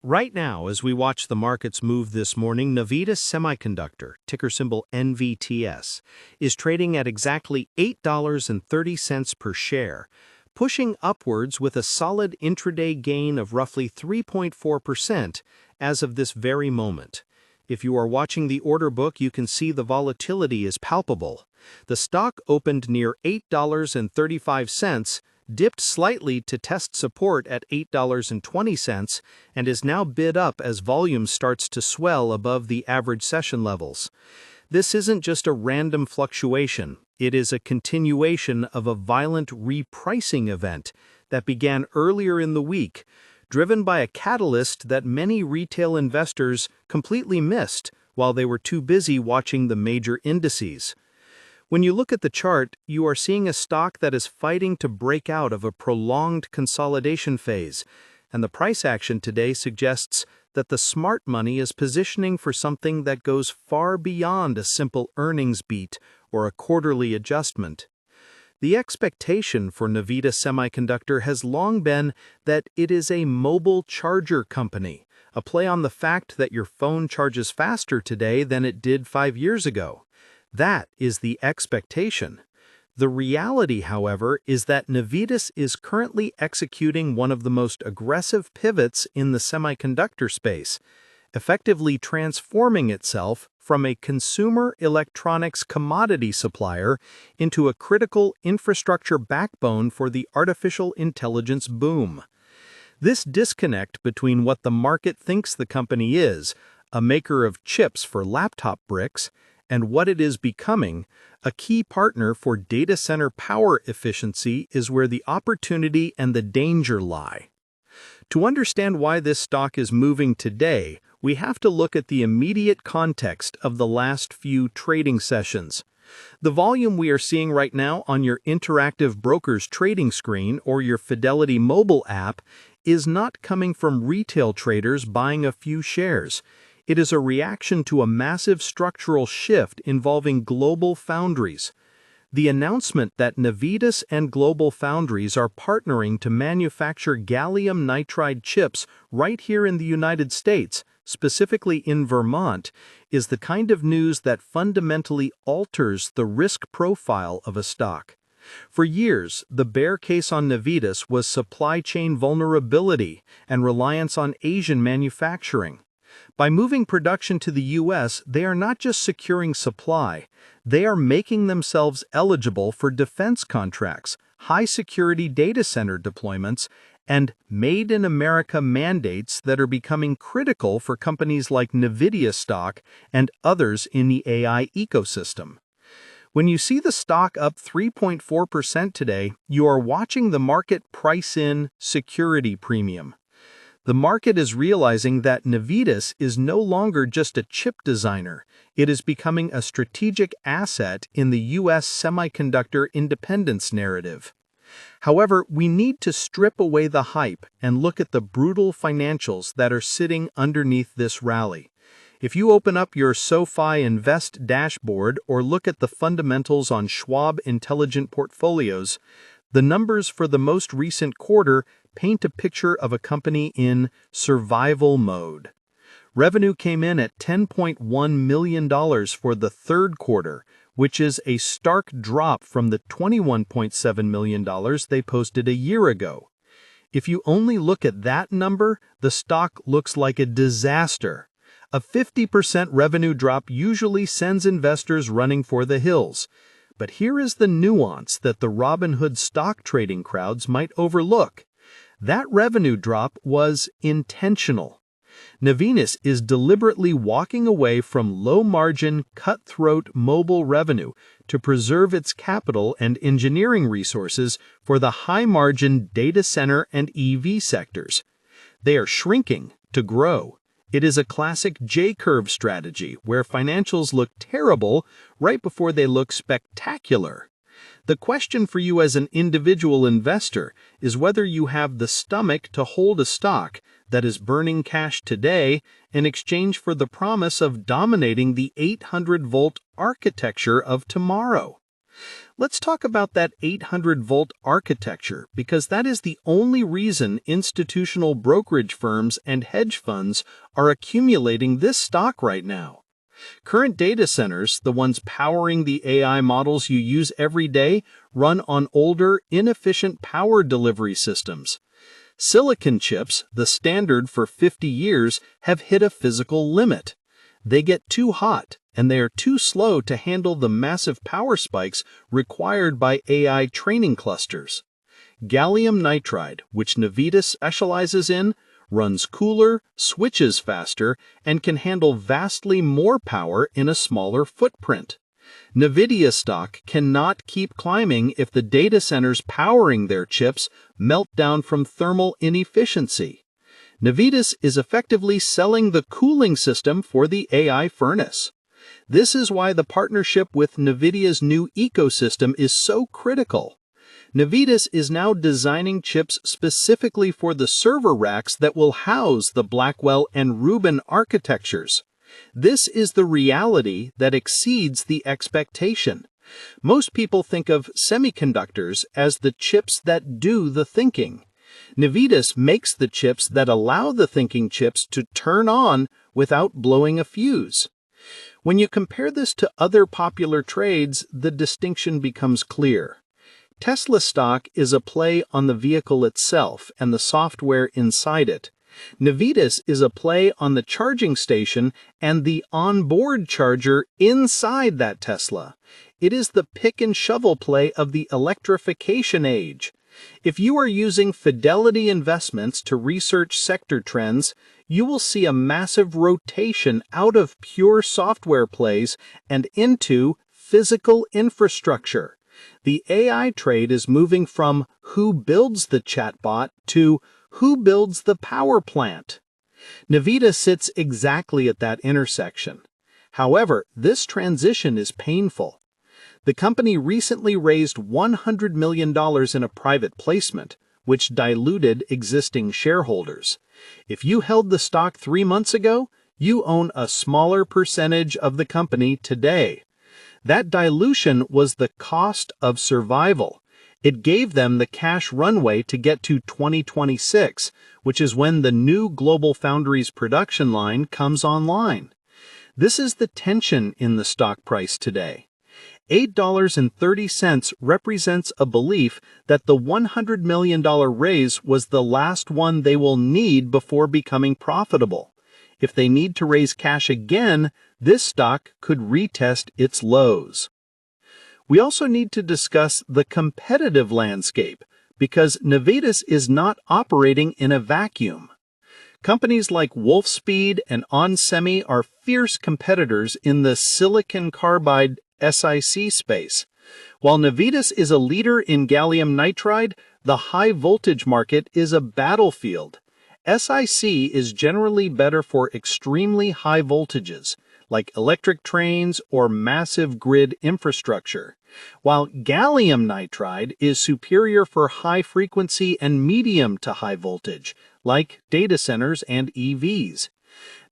Right now, as we watch the markets move this morning, Navitas Semiconductor, ticker symbol NVTS, is trading at exactly $8.30 per share, pushing upwards with a solid intraday gain of roughly 3.4% as of this very moment. If you are watching the order book, you can see the volatility is palpable. The stock opened near $8.35, dipped slightly to test support at $8.20, and is now bid up as volume starts to swell above the average session levels. This isn't just a random fluctuation, it is a continuation of a violent repricing event that began earlier in the week, driven by a catalyst that many retail investors completely missed while they were too busy watching the major indices. When you look at the chart, you are seeing a stock that is fighting to break out of a prolonged consolidation phase, and the price action today suggests that the smart money is positioning for something that goes far beyond a simple earnings beat or a quarterly adjustment. The expectation for Navitas Semiconductor has long been that it is a mobile charger company, a play on the fact that your phone charges faster today than it did 5 years ago. That is the expectation. The reality, however, is that Navitas is currently executing one of the most aggressive pivots in the semiconductor space, effectively transforming itself from a consumer electronics commodity supplier into a critical infrastructure backbone for the artificial intelligence boom. This disconnect between what the market thinks the company is, a maker of chips for laptop bricks, and what it is becoming, a key partner for data center power efficiency, is where the opportunity and the danger lie. To understand why this stock is moving today, we have to look at the immediate context of the last few trading sessions. The volume we are seeing right now on your Interactive Brokers trading screen or your Fidelity mobile app is not coming from retail traders buying a few shares. It is a reaction to a massive structural shift involving GlobalFoundries. The announcement that Navitas and GlobalFoundries are partnering to manufacture gallium nitride chips right here in the United States, specifically in Vermont, is the kind of news that fundamentally alters the risk profile of a stock. For years, the bear case on Navitas was supply chain vulnerability and reliance on Asian manufacturing. By moving production to the U.S., they are not just securing supply, they are making themselves eligible for defense contracts, high-security data center deployments, and Made in America mandates that are becoming critical for companies like Nvidia stock and others in the AI ecosystem. When you see the stock up 3.4% today, you are watching the market price in security premium. The market is realizing that Navitas is no longer just a chip designer. It is becoming a strategic asset in the U.S. semiconductor independence narrative. However, we need to strip away the hype and look at the brutal financials that are sitting underneath this rally. If you open up your SoFi Invest dashboard or look at the fundamentals on Schwab Intelligent Portfolios, the numbers for the most recent quarter paint a picture of a company in survival mode. Revenue came in at $10.1 million for the third quarter, which is a stark drop from the $21.7 million they posted a year ago. If you only look at that number, the stock looks like a disaster. A 50% revenue drop usually sends investors running for the hills. But here is the nuance that the Robinhood stock trading crowds might overlook. That revenue drop was intentional. Navitas is deliberately walking away from low-margin, cutthroat mobile revenue to preserve its capital and engineering resources for the high-margin data center and EV sectors. They are shrinking to grow. It is a classic J-curve strategy where financials look terrible right before they look spectacular. The question for you as an individual investor is whether you have the stomach to hold a stock that is burning cash today in exchange for the promise of dominating the 800-volt architecture of tomorrow. Let's talk about that 800-volt architecture, because that is the only reason institutional brokerage firms and hedge funds are accumulating this stock right now. Current data centers, the ones powering the AI models you use every day, run on older, inefficient power delivery systems. Silicon chips, the standard for 50 years, have hit a physical limit. They get too hot, and they are too slow to handle the massive power spikes required by AI training clusters. Gallium nitride, which Navitas specializes in, runs cooler, switches faster, and can handle vastly more power in a smaller footprint. Nvidia stock cannot keep climbing if the data centers powering their chips melt down from thermal inefficiency. Navitas is effectively selling the cooling system for the AI furnace. This is why the partnership with NVIDIA's new ecosystem is so critical. Navitas is now designing chips specifically for the server racks that will house the Blackwell and Rubin architectures. This is the reality that exceeds the expectation. Most people think of semiconductors as the chips that do the thinking. Navitas makes the chips that allow the thinking chips to turn on without blowing a fuse. When you compare this to other popular trades, the distinction becomes clear. Tesla stock is a play on the vehicle itself and the software inside it. Navitas is a play on the charging station and the onboard charger inside that Tesla. It is the pick and shovel play of the electrification age. If you are using Fidelity Investments to research sector trends, you will see a massive rotation out of pure software plays and into physical infrastructure. The AI trade is moving from who builds the chatbot to who builds the power plant. Navitas sits exactly at that intersection. However, this transition is painful. The company recently raised $100 million in a private placement, which diluted existing shareholders. If you held the stock 3 months ago, you own a smaller percentage of the company today. That dilution was the cost of survival. It gave them the cash runway to get to 2026, which is when the new GlobalFoundries production line comes online. This is the tension in the stock price today. $8.30 represents a belief that the $100 million raise was the last one they will need before becoming profitable. If they need to raise cash again, this stock could retest its lows. We also need to discuss the competitive landscape, because Navitas is not operating in a vacuum. Companies like Wolfspeed and OnSemi are fierce competitors in the silicon carbide SiC space. While Navitas is a leader in gallium nitride, the high voltage market is a battlefield. SiC is generally better for extremely high voltages, like electric trains or massive grid infrastructure, while gallium nitride is superior for high frequency and medium to high voltage, like data centers and EVs.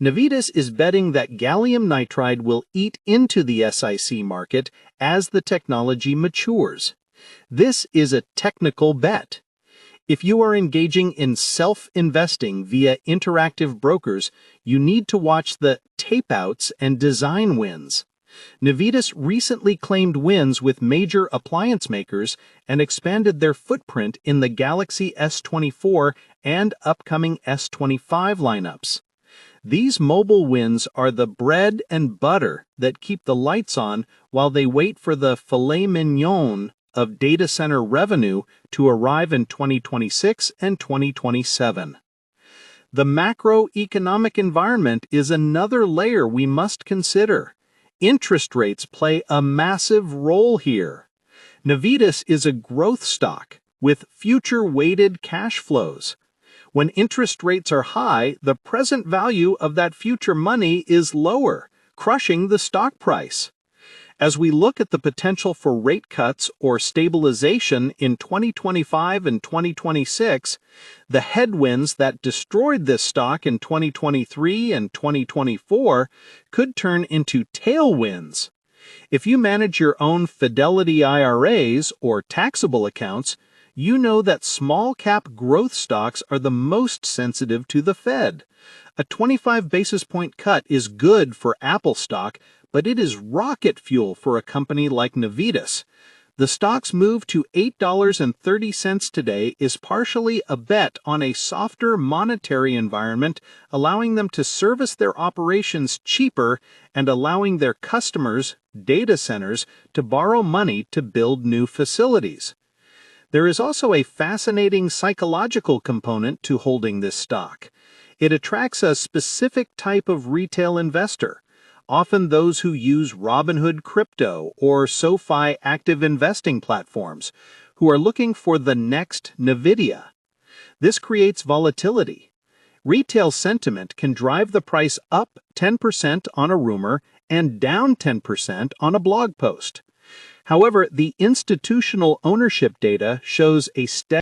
Navitas is betting that gallium nitride will eat into the SiC market as the technology matures. This is a technical bet. If you are engaging in self-investing via interactive brokers, you need to watch the tape-outs and design wins. Navitas recently claimed wins with major appliance makers and expanded their footprint in the Galaxy S24 and upcoming S25 lineups. These mobile wins are the bread and butter that keep the lights on while they wait for the filet mignon of data center revenue to arrive in 2026 and 2027. The macroeconomic environment is another layer we must consider. Interest rates play a massive role here. Navitas is a growth stock with future-weighted cash flows. When interest rates are high, the present value of that future money is lower, crushing the stock price. As we look at the potential for rate cuts or stabilization in 2025 and 2026, the headwinds that destroyed this stock in 2023 and 2024 could turn into tailwinds. If you manage your own Fidelity IRAs or taxable accounts, you know that small-cap growth stocks are the most sensitive to the Fed. A 25 basis point cut is good for Apple stock, but it is rocket fuel for a company like Navitas. The stock's move to $8.30 today is partially a bet on a softer monetary environment, allowing them to service their operations cheaper and allowing their customers, data centers, to borrow money to build new facilities. There is also a fascinating psychological component to holding this stock. It attracts a specific type of retail investor, often those who use Robinhood Crypto or SoFi active investing platforms, who are looking for the next NVIDIA. This creates volatility. Retail sentiment can drive the price up 10% on a rumor and down 10% on a blog post. However, the institutional ownership data shows a steady